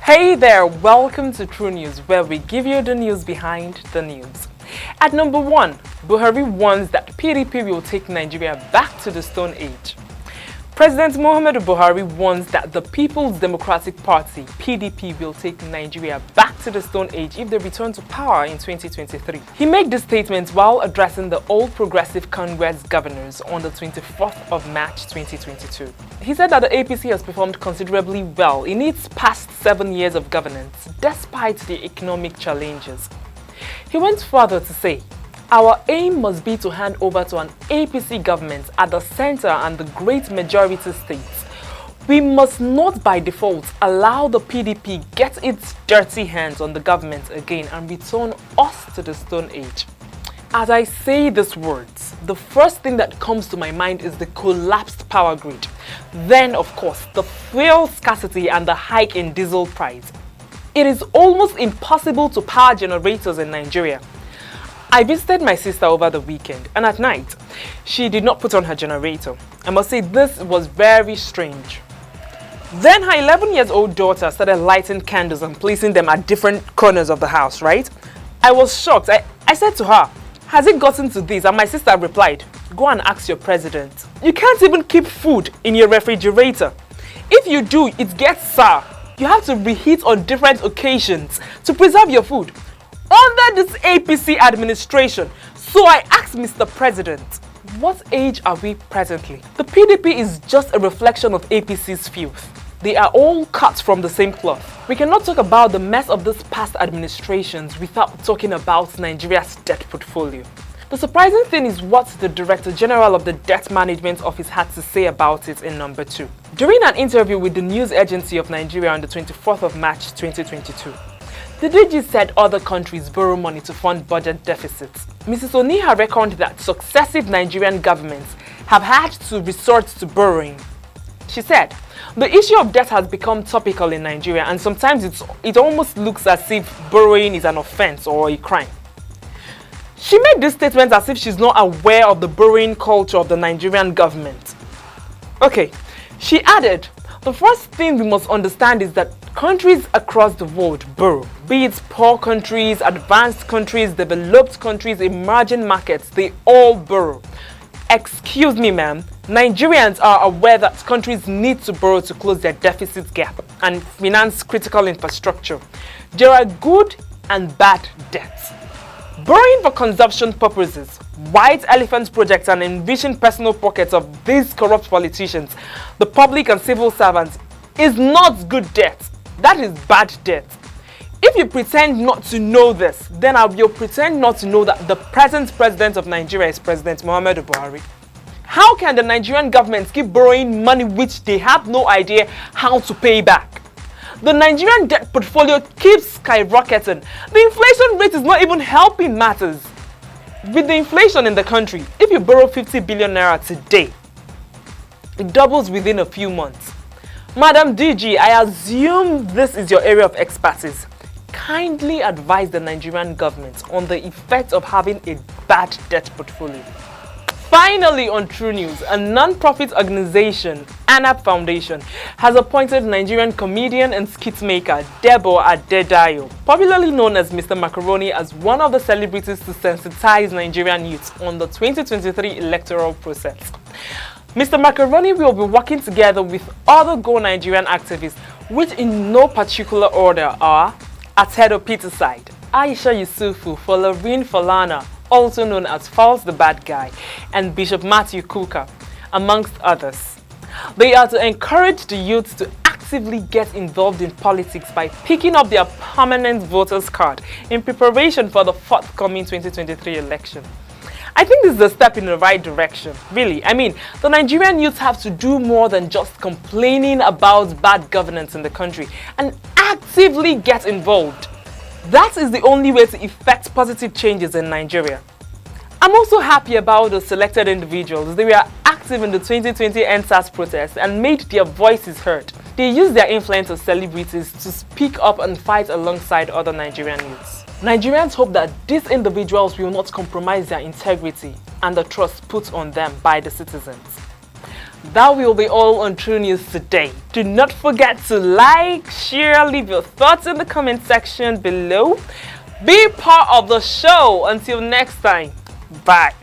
Hey there, welcome to True News, where we give you the news behind the news. At number 1, Buhari warns that PDP will take Nigeria back to the Stone Age. President Muhammadu Buhari warns that the People's Democratic Party, PDP, will take Nigeria back to the Stone Age if they return to power in 2023. He made this statement while addressing the All Progressive Congress governors on the 24th of March 2022. He said that the APC has performed considerably well in its past 7 years of governance, despite the economic challenges. He went further to say, "Our aim must be to hand over to an APC government at the center and the great majority states. We must not by default allow the PDP get its dirty hands on the government again and return us to the Stone Age." As I say these words, the first thing that comes to my mind is the collapsed power grid. Then, of course, the fuel scarcity and the hike in diesel price. It is almost impossible to power generators in Nigeria. I visited my sister over the weekend, and at night, she did not put on her generator. I must say this was very strange. Then her 11-year-old daughter started lighting candles and placing them at different corners of the house, right? I was shocked. I said to her, "Has it gotten to this?" And my sister replied, "Go and ask your president. You can't even keep food in your refrigerator. If you do, it gets sour. You have to reheat on different occasions to preserve your food." Under this APC administration, so I asked Mr. President, what age are we presently? The PDP is just a reflection of APC's filth. They are all cut from the same cloth. We cannot talk about the mess of these past administrations without talking about Nigeria's debt portfolio. The surprising thing is what the Director General of the Debt Management Office had to say about it in number 2. During an interview with the News Agency of Nigeria on the 24th of March 2022, the DG said other countries borrow money to fund budget deficits. Mrs. Oniha reckoned that successive Nigerian governments have had to resort to borrowing. She said, "The issue of debt has become topical in Nigeria, and sometimes it almost looks as if borrowing is an offense or a crime." She made this statement as if she's not aware of the borrowing culture of the Nigerian government. Okay, she added, "The first thing we must understand is that countries across the world borrow, be it poor countries, advanced countries, developed countries, emerging markets, they all borrow. Excuse me, ma'am, Nigerians are aware that countries need to borrow to close their deficit gap and finance critical infrastructure. There are good and bad debts. Borrowing for consumption purposes, white elephant projects, and envision personal pockets of these corrupt politicians, the public and civil servants, is not good debt. That is bad debt. If you pretend not to know this, then I will pretend not to know that the present president of Nigeria is President Muhammadu Buhari. How can the Nigerian government keep borrowing money which they have no idea how to pay back? The Nigerian debt portfolio keeps skyrocketing. The inflation rate is not even helping matters. With the inflation in the country, if you borrow 50 billion naira today, it doubles within a few months. Madam DG, I assume this is your area of expertise. Kindly advise the Nigerian government on the effect of having a bad debt portfolio. Finally, on True News, a non-profit organization, ANAP Foundation, has appointed Nigerian comedian and skit maker Debo Adedayo, popularly known as Mr. Macaroni, as one of the celebrities to sensitize Nigerian youths on the 2023 electoral process. Mr. Macaroni will be working together with other Go Nigerian activists, which in no particular order are Atedo Peterside, Aisha Yusufu, Folarin Falana, also known as Falls the Bad Guy, and Bishop Matthew Kuka, amongst others. They are to encourage the youth to actively get involved in politics by picking up their permanent voters card in preparation for the forthcoming 2023 election. I think this is a step in the right direction, really. I mean, the Nigerian youth have to do more than just complaining about bad governance in the country and actively get involved. That is the only way to effect positive changes in Nigeria. I'm also happy about the selected individuals. They were active in the 2020 NSAS protest and made their voices heard. They used their influence as celebrities to speak up and fight alongside other Nigerian youths. Nigerians hope that these individuals will not compromise their integrity and the trust put on them by the citizens. That will be all on True News today. Do not forget to like, share, leave your thoughts in the comment section below. Be part of the show. Until next time, bye.